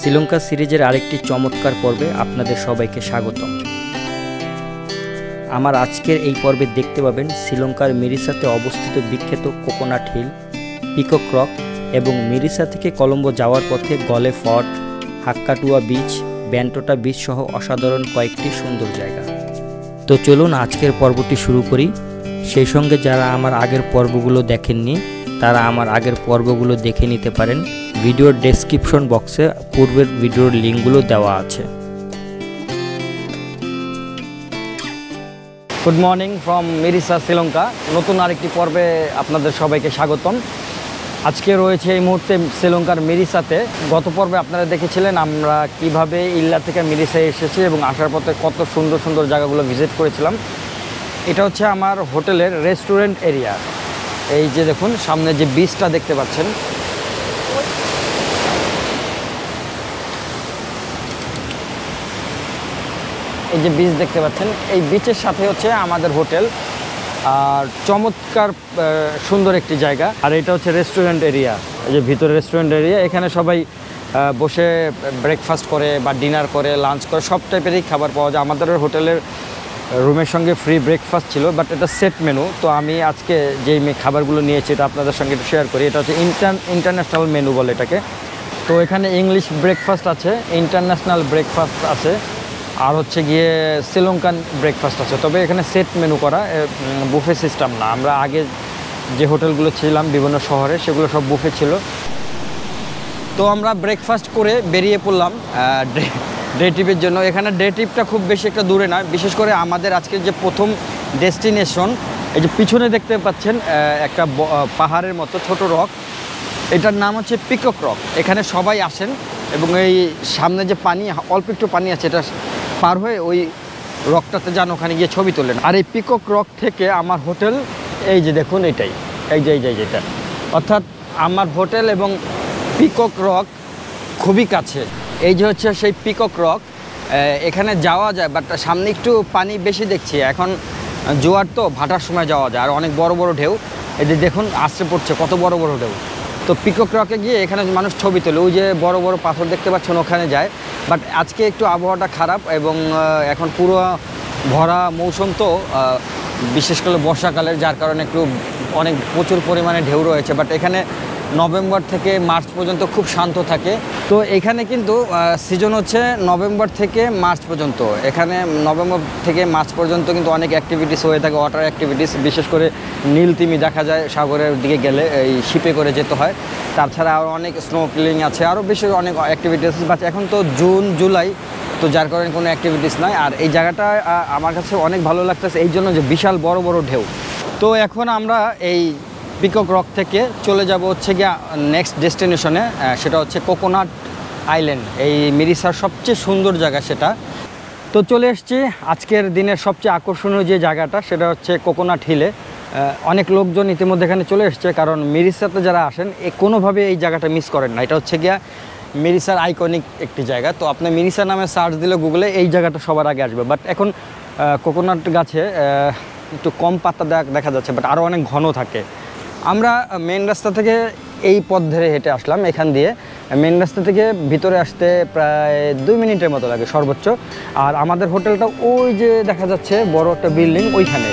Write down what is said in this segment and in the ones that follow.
শ্রীলঙ্কা সিরিজের আরেকটি চমৎকার পর্বে আপনাদের সবাইকে স্বাগতম। আমার আজকের এই পর্বে দেখতে পাবেন শ্রীলঙ্কার মিরিসাতে অবস্থিত বিখ্যাত কোকোনাট হিল, পিকক রক এবং মিরিসা থেকে কলম্বো যাওয়ার পথে গলে ফর্ট, হাক্কাটুয়া বিচ, ব্যান্টোটা বিচ সহ অসাধারণ কয়েকটি সুন্দর জায়গা। তো চলুন আজকের পর্বটি শুরু করি। সেই সঙ্গে যারা আমার আগের পর্বগুলো দেখেননি তারা আমার আগের পর্বগুলো দেখে নিতে পারেন। ভিডিওর ডেসক্রিপশন বক্সে পূর্বের ভিডিওর লিঙ্কগুলো দেওয়া আছে। Good morning from Mirissa, Sri Lanka. নতুন আরেকটি পর্বে আপনাদের সবাইকে স্বাগতম। আজকে রয়েছে এই মুহূর্তে শ্রীলঙ্কার মিরিসাতে। গত পর্বে আপনারা দেখেছিলেন আমরা কিভাবে ইল্লা থেকে মিরিসায় এসেছি এবং আসার পথে কত সুন্দর সুন্দর জায়গাগুলো ভিজিট করেছিলাম। এটা হচ্ছে আমার হোটেলের রেস্টুরেন্ট এরিয়া। এই যে দেখুন সামনে যে বিচটা দেখতে পাচ্ছেন, এই যে বিচ দেখতে পাচ্ছেন, এই বিচের সাথে হচ্ছে আমাদের হোটেল। আর চমৎকার সুন্দর একটি জায়গা। আর এটা হচ্ছে রেস্টুরেন্ট এরিয়া, এই যে ভিতরে রেস্টুরেন্ট এরিয়া। এখানে সবাই বসে ব্রেকফাস্ট করে বা ডিনার করে, লাঞ্চ করে, সব টাইপেরই খাবার পাওয়া যায়। আমাদের হোটেলের রুমের সঙ্গে ফ্রি ব্রেকফাস্ট ছিল, বাট এটা সেট মেনু। তো আমি আজকে যেই খাবারগুলো নিয়েছি এটা আপনাদের সঙ্গে একটু শেয়ার করি। এটা হচ্ছে ইন্টারন্যাশনাল মেনু বলে এটাকে। তো এখানে ইংলিশ ব্রেকফাস্ট আছে, ইন্টারন্যাশনাল ব্রেকফাস্ট আছে, আর হচ্ছে গিয়ে শ্রীলঙ্কান ব্রেকফাস্ট আছে। তবে এখানে সেট মেনু করা, বুফে সিস্টেম না। আমরা আগে যে হোটেলগুলো ছিলাম বিভিন্ন শহরে সেগুলো সব বুফে ছিল। তো আমরা ব্রেকফাস্ট করে বেরিয়ে পড়লাম ডে ট্রিপের জন্য। এখানে ডে ট্রিপটা খুব বেশি একটা দূরে নয়, বিশেষ করে আমাদের আজকের যে প্রথম ডেস্টিনেশন, এই যে পিছনে দেখতে পাচ্ছেন একটা পাহাড়ের মতো ছোট রক, এটার নাম হচ্ছে পিকক রক। এখানে সবাই আসেন এবং এই সামনে যে পানি, অল্প একটু পানি আছে, এটা পার হয়ে ওই রকটাতে যান, ওখানে গিয়ে ছবি তোলেন। আর এই পিকক রক থেকে আমার হোটেল, এই যে দেখুন এটাই, এই যে এটা, অর্থাৎ আমার হোটেল এবং পিকক রক খুবই কাছে। এই যে হচ্ছে সেই পিকক রক, এখানে যাওয়া যায়, বাট সামনে একটু পানি বেশি দেখছি। এখন জোয়ার তো, ভাটার সময় যাওয়া যায়। আর অনেক বড় বড় ঢেউ, এই যে দেখুন আসতে পড়ছে কত বড় বড় ঢেউ। তো পিকক রকে গিয়ে এখানে মানুষ ছবি তোলে, ওই যে বড় বড় পাথর দেখতে পাচ্ছেন ওখানে যায়। বাট আজকে একটু আবহাওয়াটা খারাপ এবং এখন পুরো ভরা মৌসুম, তো বিশেষ করে বর্ষাকালের, যার কারণে একটু প্রচুর পরিমাণে ঢেউ রয়েছে। বাট এখানে নভেম্বর থেকে মার্চ পর্যন্ত খুব শান্ত থাকে। তো এখানে কিন্তু সিজন হচ্ছে নভেম্বর থেকে মার্চ পর্যন্ত। এখানে নভেম্বর থেকে মার্চ পর্যন্ত কিন্তু অনেক অ্যাক্টিভিটিস হয়ে থাকে, ওয়াটার অ্যাক্টিভিটিস। বিশেষ করে নীল তিমি দেখা যায় সাগরের দিকে গেলে, এই শিপে করে যেতে হয়। তাছাড়া আরও অনেক স্নোফিলিং আছে, আরও বেশি অনেক অ্যাক্টিভিটিস। বাট এখন তো জুন জুলাই, তো যার কারণে কোনো অ্যাক্টিভিটিস নাই। আর এই জায়গাটা আমার কাছে অনেক ভালো লাগতেছে এই জন্য যে বিশাল বড় বড় ঢেউ। তো এখন আমরা এই পিকক রক থেকে চলে যাব হচ্ছে গিয়ে নেক্সট ডেস্টিনেশনে, সেটা হচ্ছে কোকোনাট আইল্যান্ড। এই মিরিসার সবচেয়ে সুন্দর জায়গা সেটা। তো চলে এসেছি আজকের দিনের সবচেয়ে আকর্ষণীয় যে জায়গাটা, সেটা হচ্ছে কোকোনাট হিলে। অনেক লোকজন ইতিমধ্যে এখানে চলে এসছে, কারণ মিরিসাতে যারা আসেন কোনোভাবে এই জায়গাটা মিস করেন না। এটা হচ্ছে গিয়া মিরিসার আইকনিক একটি জায়গা। তো আপনি মিরিসা নামে সার্চ দিলে গুগলে এই জায়গাটা সবার আগে আসবে। বাট এখন কোকোনাট গাছে একটু কম পাতা দেখা যাচ্ছে, বাট আরও অনেক ঘন থাকে। আমরা মেন রাস্তা থেকে এই পথ ধরে হেঁটে আসলাম। এখান দিয়ে মেন রাস্তা থেকে ভিতরে আসতে প্রায় 2 মিনিটের মতো লাগে সর্বোচ্চ। আর আমাদের হোটেলটা ওই যে দেখা যাচ্ছে বড় একটা বিল্ডিং, ওইখানে।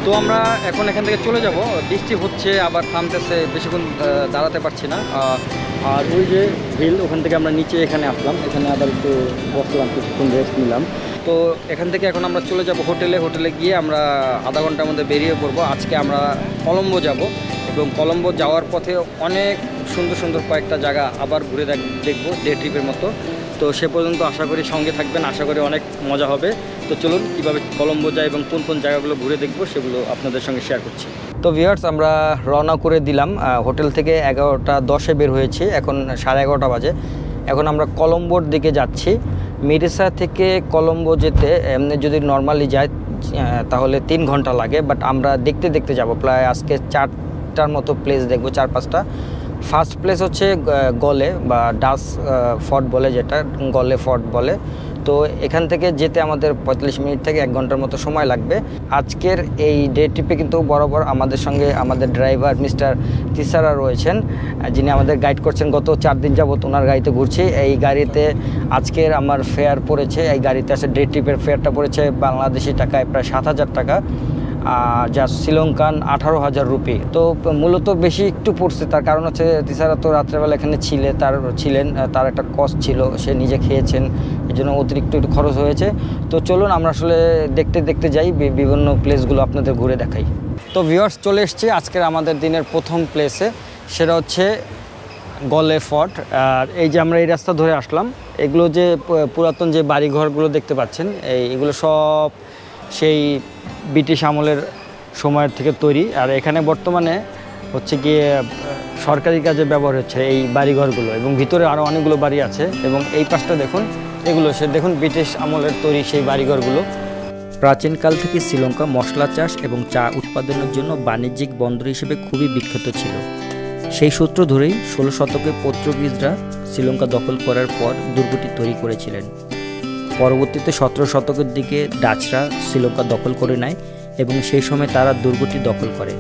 তো আমরা এখন এখান থেকে চলে যাব। বৃষ্টি হচ্ছে, আবার থামতেছে, বেশিক্ষণ দাঁড়াতে পারছি না। আর ওই যে হিল, ওখান থেকে আমরা নিচে এখানে আসলাম, এখানে আবার একটু বসলাম, কিছুক্ষণ রেস্ট নিলাম। তো এখান থেকে এখন আমরা চলে যাব হোটেলে গিয়ে আমরা আধা ঘন্টার মধ্যে বেরিয়ে পড়বো। আজকে আমরা কলম্বো যাব এবং কলম্বো যাওয়ার পথে অনেক সুন্দর সুন্দর কয়েকটা জায়গা আবার ঘুরে দেখবো ডে ট্রিপের মতো। তো সে পর্যন্ত আশা করি সঙ্গে থাকবেন, আশা করি অনেক মজা হবে। তো চলুন কীভাবে কলম্বো যায় এবং কোন কোন জায়গাগুলো ঘুরে দেখবো সেগুলো আপনাদের সঙ্গে শেয়ার করছি। তো ভিউয়ার্স, আমরা রওনা করে দিলাম। হোটেল থেকে 11:10 বের হয়েছি, এখন 11:30 বাজে। এখন আমরা কলম্বোর দিকে যাচ্ছি। মিরিসা থেকে কলম্বো যেতে এমনি যদি নর্মালি যায় তাহলে 3 ঘন্টা লাগে, বাট আমরা দেখতে দেখতে যাব। প্রায় আজকে 4টার মতো প্লেস দেখবো, 4-5টা। ফার্স্ট প্লেস হচ্ছে গলে বা ডাস ফোর্ট বলে, যেটা গলে ফোর্ট বলে। তো এখান থেকে যেতে আমাদের 45 মিনিট থেকে 1 ঘন্টার মতো সময় লাগবে। আজকের এই ডে ট্রিপে কিন্তু বরাবর আমাদের সঙ্গে আমাদের ড্রাইভার মিস্টার তিসারা রয়েছেন, যিনি আমাদের গাইড করছেন। গত 4 দিন যাবত ওনার গাড়িতে ঘুরছি। এই গাড়িতে আজকের আমার ফেয়ার পড়েছে, এই গাড়িতে আসে ডে ট্রিপের ফেয়ারটা পড়েছে বাংলাদেশি টাকায় প্রায় 7,000 টাকা, যা শ্রীলঙ্কান 18,000 রুপি। তো মূলত বেশি একটু পড়ছে, তার কারণ হচ্ছে তিসারা তো রাত্রেবেলা এখানে ছিলেন, তার একটা কস্ট ছিল, সে নিজে খেয়েছেন, এই জন্য অতিরিক্ত একটু খরচ হয়েছে। তো চলুন আমরা আসলে দেখতে দেখতে যাই, বিভিন্ন প্লেসগুলো আপনাদের ঘুরে দেখাই। তো ভিউয়ার্স, চলে এসেছি আজকের আমাদের দিনের প্রথম প্লেসে, সেটা হচ্ছে গলে ফোর্ট। আর এই যে আমরা এই রাস্তা ধরে আসলাম, এগুলো যে পুরাতন যে বাড়িঘরগুলো দেখতে পাচ্ছেন, এগুলো সব সেই ব্রিটিশ আমলের সময়ের থেকে তৈরি। আর এখানে বর্তমানে হচ্ছে গিয়ে সরকারি কাজে ব্যবহার হচ্ছে এই বাড়িঘরগুলো, এবং ভিতরে আরও অনেকগুলো বাড়ি আছে। এবং এই পাশটা দেখুন, এগুলো দেখুন ব্রিটিশ আমলের তৈরি সেই বাড়িঘরগুলো। প্রাচীনকাল থেকে শ্রীলঙ্কা মশলা চাষ এবং চা উৎপাদনের জন্য বাণিজ্যিক বন্দর হিসেবে খুবই বিখ্যাত ছিল। সেই সূত্র ধরেই 16 শতকে পর্তুগিজরা শ্রীলঙ্কা দখল করার পর দুর্গটি তৈরি করেছিলেন। পরবর্তীতে 17 শতকের দিকে ডাচরা শ্রীলঙ্কা দখল করে নেয় এবং সেই সময় তারা দুর্গটি দখল করে।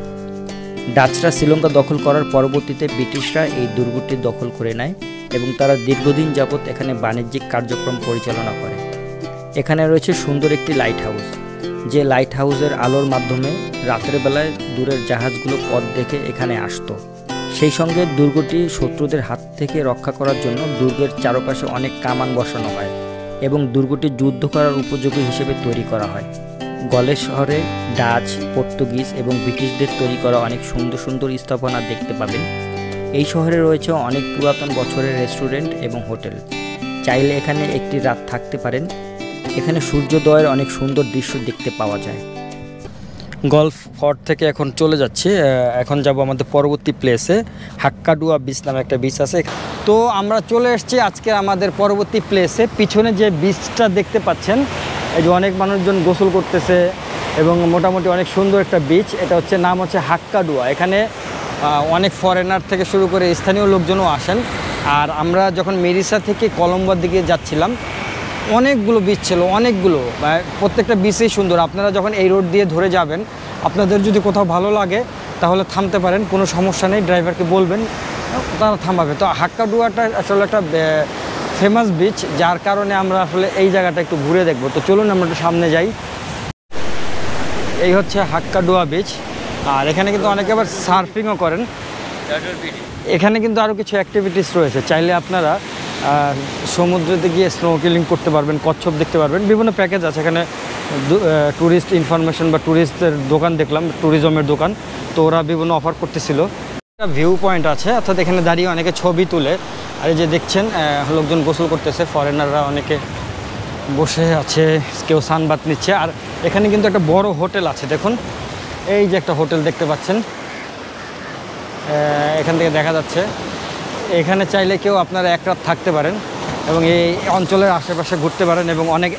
ডাচরা শ্রীলঙ্কা দখল করার পরবর্তীতে ব্রিটিশরা এই দুর্গটি দখল করে নেয় এবং তারা দীর্ঘদিন যাবৎ এখানে বাণিজ্যিক কার্যক্রম পরিচালনা করে। এখানে রয়েছে সুন্দর একটি লাইট হাউস, যে লাইট হাউসের আলোর মাধ্যমে রাতের বেলায় দূরের জাহাজগুলো পথ দেখে এখানে আসতো। সেই সঙ্গে দুর্গটি শত্রুদের হাত থেকে রক্ষা করার জন্য দুর্গের চারপাশে অনেক কামান বসানো হয় এবং দুর্গটি যুদ্ধ করার উপযোগী হিসেবে তৈরি করা হয়। গলে শহরে ডাচ, পর্তুগিজ এবং ব্রিটিশদের তৈরি করা অনেক সুন্দর সুন্দর স্থাপনা দেখতে পাবেন। এই শহরে রয়েছে অনেক পুরাতন বছরের রেস্টুরেন্ট এবং হোটেল, চাইলে এখানে একটি রাত থাকতে পারেন। এখানে সূর্যোদয়ের অনেক সুন্দর দৃশ্য দেখতে পাওয়া যায়। গলফ ফোর্ট থেকে এখন চলে যাচ্ছি, এখন যাব আমাদের পরবর্তী প্লেসে। হাক্কাডুয়া বিচ নামে একটা বিচ আছে। তো আমরা চলে এসেছি আজকে আমাদের পরবর্তী প্লেসে। পিছনে যে বিচটা দেখতে পাচ্ছেন, এই যে অনেক মানুষজন গোসল করতেছে এবং মোটামুটি অনেক সুন্দর একটা বিচ। এটা হচ্ছে নাম হচ্ছে হাক্কাডুয়া। এখানে অনেক ফরেনার থেকে শুরু করে স্থানীয় লোকজনও আসেন। আর আমরা যখন মিরিসা থেকে কলম্বোর দিকে যাচ্ছিলাম, অনেকগুলো বিচ ছিল, অনেকগুলো, প্রত্যেকটা বিচই সুন্দর। আপনারা যখন এই রোড দিয়ে ধরে যাবেন, আপনাদের যদি কোথাও ভালো লাগে তাহলে থামতে পারেন, কোনো সমস্যা নেই, ড্রাইভারকে বলবেন, তারা থামাবে। তো হাক্কাডুয়াটা আসলে একটা ফেমাস বিচ, যার কারণে আমরা আসলে এই জায়গাটা একটু ঘুরে দেখব। তো চলুন আমরা একটু সামনে যাই। এই হচ্ছে হাক্কাডুয়া বিচ। আর এখানে কিন্তু অনেকে আবার সার্ফিংও করেন। এখানে কিন্তু আরও কিছু অ্যাক্টিভিটিস রয়েছে, চাইলে আপনারা সমুদ্রেতে গিয়ে স্নোকেলিং করতে পারবেন, কচ্ছপ দেখতে পারবেন, বিভিন্ন প্যাকেজ আছে এখানে। ট্যুরিস্ট ইনফরমেশন বা ট্যুরিস্টদের দোকান দেখলাম, ট্যুরিজমের দোকান, তো ওরা বিভিন্ন অফার করতেছিল। একটা ভিউ পয়েন্ট আছে, অর্থাৎ এখানে দাঁড়িয়ে অনেকে ছবি তুলে। আর এই যে দেখছেন লোকজন গোসল করতেছে, ফরেনাররা অনেকে বসে আছে, কেউ সানবাত নিচ্ছে। আর এখানে কিন্তু একটা বড় হোটেল আছে, দেখুন এই যে একটা হোটেল দেখতে পাচ্ছেন, এখান থেকে দেখা যাচ্ছে। এখানে চাইলে কেউ আপনারা এক রাত থাকতে পারেন এবং এই অঞ্চলের আশেপাশে ঘুরতে পারেন, এবং অনেক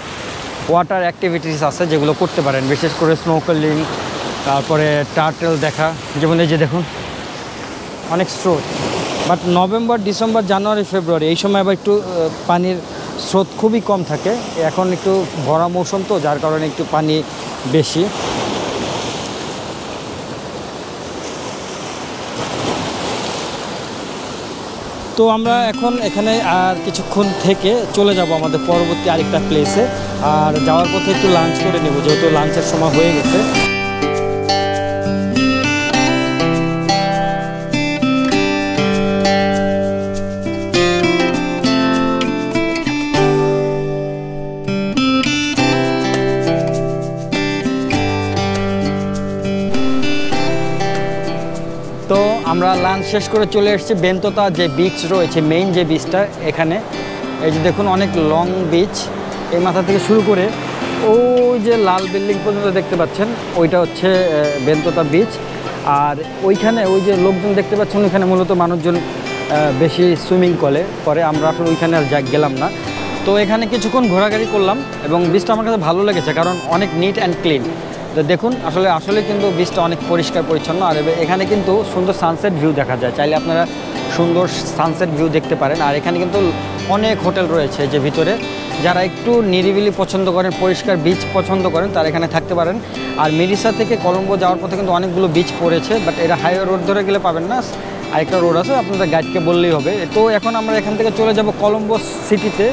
ওয়াটার অ্যাক্টিভিটিস আছে যেগুলো করতে পারেন, বিশেষ করে স্নোকেলিং, তারপরে টার্টেল দেখা। যেমন এই যে দেখুন অনেক স্রোত। বাট নভেম্বর, ডিসেম্বর, জানুয়ারি, ফেব্রুয়ারি এই সময় আবার একটু পানির স্রোত খুবই কম থাকে। এখন একটু ভরা মৌসুম, তো যার কারণে একটু পানি বেশি। তো আমরা এখন এখানে আর কিছুক্ষণ থেকে চলে যাব আমাদের পরবর্তী আরেকটা প্লেসে। আর যাওয়ার পথে একটু লাঞ্চ করে নেব, যেহেতু লাঞ্চের সময় হয়ে গেছে। তো আমরা লাঞ্চ শেষ করে চলে এসেছি বেন্তোতা যে বিচ রয়েছে, মেইন যে বিচটা, এখানে। এই যে দেখুন অনেক লং বিচ, এই মাথা থেকে শুরু করে ওই যে লাল বিল্ডিং পর্যন্ত দেখতে পাচ্ছেন, ওইটা হচ্ছে বেন্ততা বিচ। আর ওইখানে ওই যে লোকজন দেখতে পাচ্ছেন, ওইখানে মূলত মানুষজন বেশি সুইমিং করে। আমরা আসলে ওইখানে আর গেলাম না। তো এখানে কিছুক্ষণ ঘোরাঘুরি করলাম এবং বিচটা আমার কাছে ভালো লেগেছে, কারণ অনেক নিট অ্যান্ড ক্লিন। তো দেখুন আসলে কিন্তু বিচটা অনেক পরিষ্কার পরিচ্ছন্ন। আর এখানে কিন্তু সুন্দর সানসেট ভিউ দেখা যায়, চাইলে আপনারা সুন্দর সানসেট ভিউ দেখতে পারেন। আর এখানে কিন্তু অনেক হোটেল রয়েছে যে ভিতরে, যারা একটু নিরিবিলি পছন্দ করেন, পরিষ্কার বিচ পছন্দ করেন, তারা এখানে থাকতে পারেন। আর মেরিসা থেকে কলম্বো যাওয়ার পথে কিন্তু অনেকগুলো বিচ পড়েছে, বাট এরা হাইওয়ে রোড ধরে গেলে পাবেন না, আরেকটা রোড আছে, আপনাদের গাইডকে বললেই হবে। তো এখন আমরা এখান থেকে চলে যাব কলম্বো সিটিতে।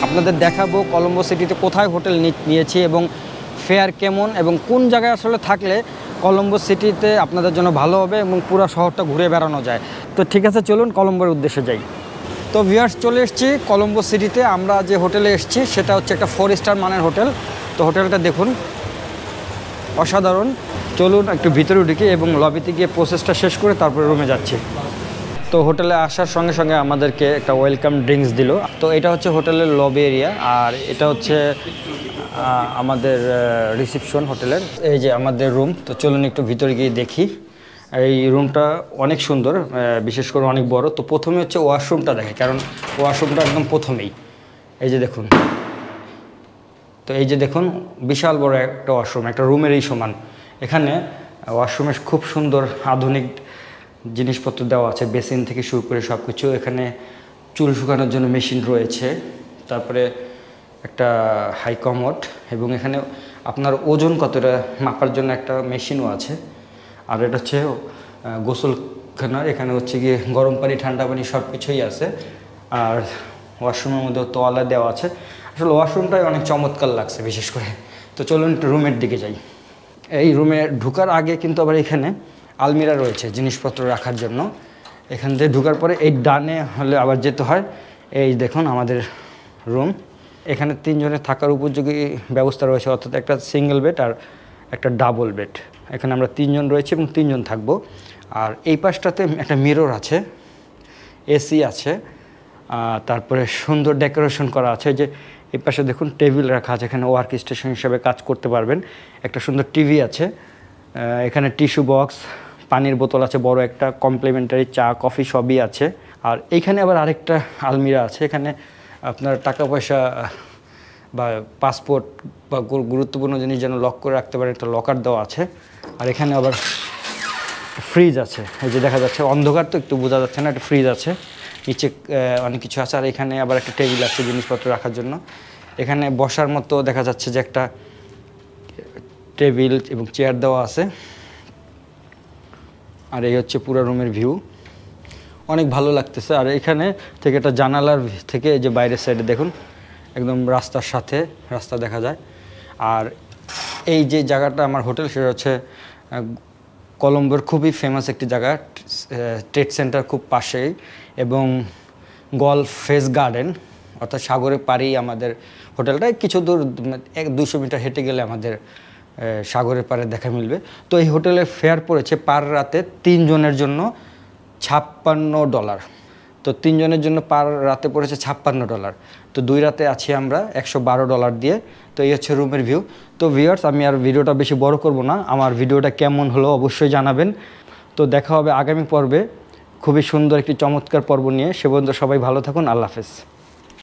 আপনাদের দেখাবো কলম্বো সিটিতে কোথায় হোটেল নিয়েছি এবং ফেয়ার কেমন, এবং কোন জায়গায় আসলে থাকলে কলম্বো সিটিতে আপনাদের জন্য ভালো হবে এবং পুরো শহরটা ঘুরে বেড়ানো যায়। তো ঠিক আছে, চলুন কলম্বোর উদ্দেশ্যে যাই। তো ভিউয়ার্স, চলে এসেছি কলম্বো সিটিতে। আমরা যে হোটেলে এসেছি সেটা হচ্ছে একটা 4 স্টার মানের হোটেল। তো হোটেলটা দেখুন অসাধারণ। চলুন একটু ভিতরে ঢুকি এবং লবিতে গিয়ে প্রসেসটা শেষ করে তারপরে রুমে যাচ্ছি। তো হোটেলে আসার সঙ্গে সঙ্গে আমাদেরকে একটা ওয়েলকাম ড্রিঙ্কস দিল। তো এটা হচ্ছে হোটেলের লবি এরিয়া, আর এটা হচ্ছে আমাদের রিসেপশন হোটেলের। এই যে আমাদের রুম। তো চলুন একটু ভিতরে গিয়ে দেখি। এই রুমটা অনেক সুন্দর, বিশেষ করে অনেক বড়। তো প্রথমে হচ্ছে ওয়াশরুমটা দেখে, কারণ ওয়াশরুমটা একদম প্রথমেই এই যে দেখুন। তো এই যে দেখুন বিশাল বড় একটা ওয়াশরুম, একটা রুমেরই সমান। এখানে ওয়াশরুমে খুব সুন্দর আধুনিক জিনিসপত্র দেওয়া আছে, বেসিন থেকে শুরু করে সব কিছু। এখানে চুল শুকানোর জন্য মেশিন রয়েছে, তারপরে একটা হাই কমোড, এবং এখানে আপনার ওজন কতটা মাপার জন্য একটা মেশিনও আছে। আর এটা হচ্ছে গোসলখানা, এখানে হচ্ছে গিয়ে গরম পানি, ঠান্ডা পানি সব কিছুই আছে। আর ওয়াশরুমের মধ্যে তোয়ালা দেওয়া আছে। আসলে ওয়াশরুমটাই অনেক চমৎকার লাগছে বিশেষ করে। তো চলুন একটু রুমের দিকে যাই। এই রুমে ঢোকার আগে কিন্তু আবার এখানে আলমিরা রয়েছে জিনিসপত্র রাখার জন্য। এখান থেকে ঢোকার পরে এই ডানে হলে আবার যেতে হয়। এই দেখুন আমাদের রুম। এখানে 3 জনের থাকার উপযোগী ব্যবস্থা রয়েছে, অর্থাৎ একটা সিঙ্গেল বেড আর একটা ডাবল বেড। এখানে আমরা 3 জন রয়েছি এবং 3 জন থাকবো। আর এই পাশটাতে একটা মিরর আছে, এসি আছে, তারপরে সুন্দর ডেকোরেশন করা আছে। যে এই পাশে দেখুন টেবিল রাখা আছে, এখানে ওয়ার্ক স্টেশন হিসেবে কাজ করতে পারবেন। একটা সুন্দর টিভি আছে, এখানে টিস্যু বক্স, পানির বোতল আছে বড় একটা, কমপ্লিমেন্টারি চা কফি সবই আছে। আর এইখানে আবার আরেকটা আলমিরা আছে, এখানে আপনার টাকা পয়সা বা পাসপোর্ট বা গুরুত্বপূর্ণ জিনিস যেন লক করে রাখতে পারেন, একটা লকার দেওয়া আছে। আর এখানে আবার ফ্রিজ আছে, এই যে দেখা যাচ্ছে, অন্ধকার তো একটু বোঝা যাচ্ছে না, একটা ফ্রিজ আছে, নিচে অনেক কিছু আছে। আর এখানে আবার একটা টেবিল আছে জিনিসপত্র রাখার জন্য। এখানে বসার মতো দেখা যাচ্ছে যে একটা টেবিল এবং চেয়ার দেওয়া আছে। আর এই হচ্ছে পুরো রুমের ভিউ, অনেক ভালো লাগতেছে। আর এখানে থেকে একটা জানালার থেকে যে বাইরের সাইডে দেখুন একদম রাস্তার সাথে রাস্তা দেখা যায়। আর এই যে জায়গাটা আমার হোটেল, সেটা হচ্ছে কলম্বোর খুবই ফেমাস একটি জায়গা, ট্রেড সেন্টার খুব পাশেই, এবং গলফ ফেস গার্ডেন, অর্থাৎ সাগরের পাড়েই আমাদের হোটেলটা। কিছু দূর 200 মিটার হেঁটে গেলে আমাদের সাগরের পাড়ে দেখা মিলবে। তো এই হোটেলের ফেয়ার পড়েছে পার রাতে 3 জনের জন্য $56। তো 3 জনের জন্য পার রাতে পড়েছে $56। তো 2 রাতে আছি আমরা $112 দিয়ে। তো এই হচ্ছে রুমের ভিউ। তো ভিউয়ার্স, আমি আর ভিডিওটা বেশি বড় করব না, আমার ভিডিওটা কেমন হলো অবশ্যই জানাবেন। তো দেখা হবে আগামী পর্বে খুবই সুন্দর একটি চমৎকার পর্ব নিয়ে। সে পর্যন্ত সবাই ভালো থাকুন, আল্লাহ হাফেজ।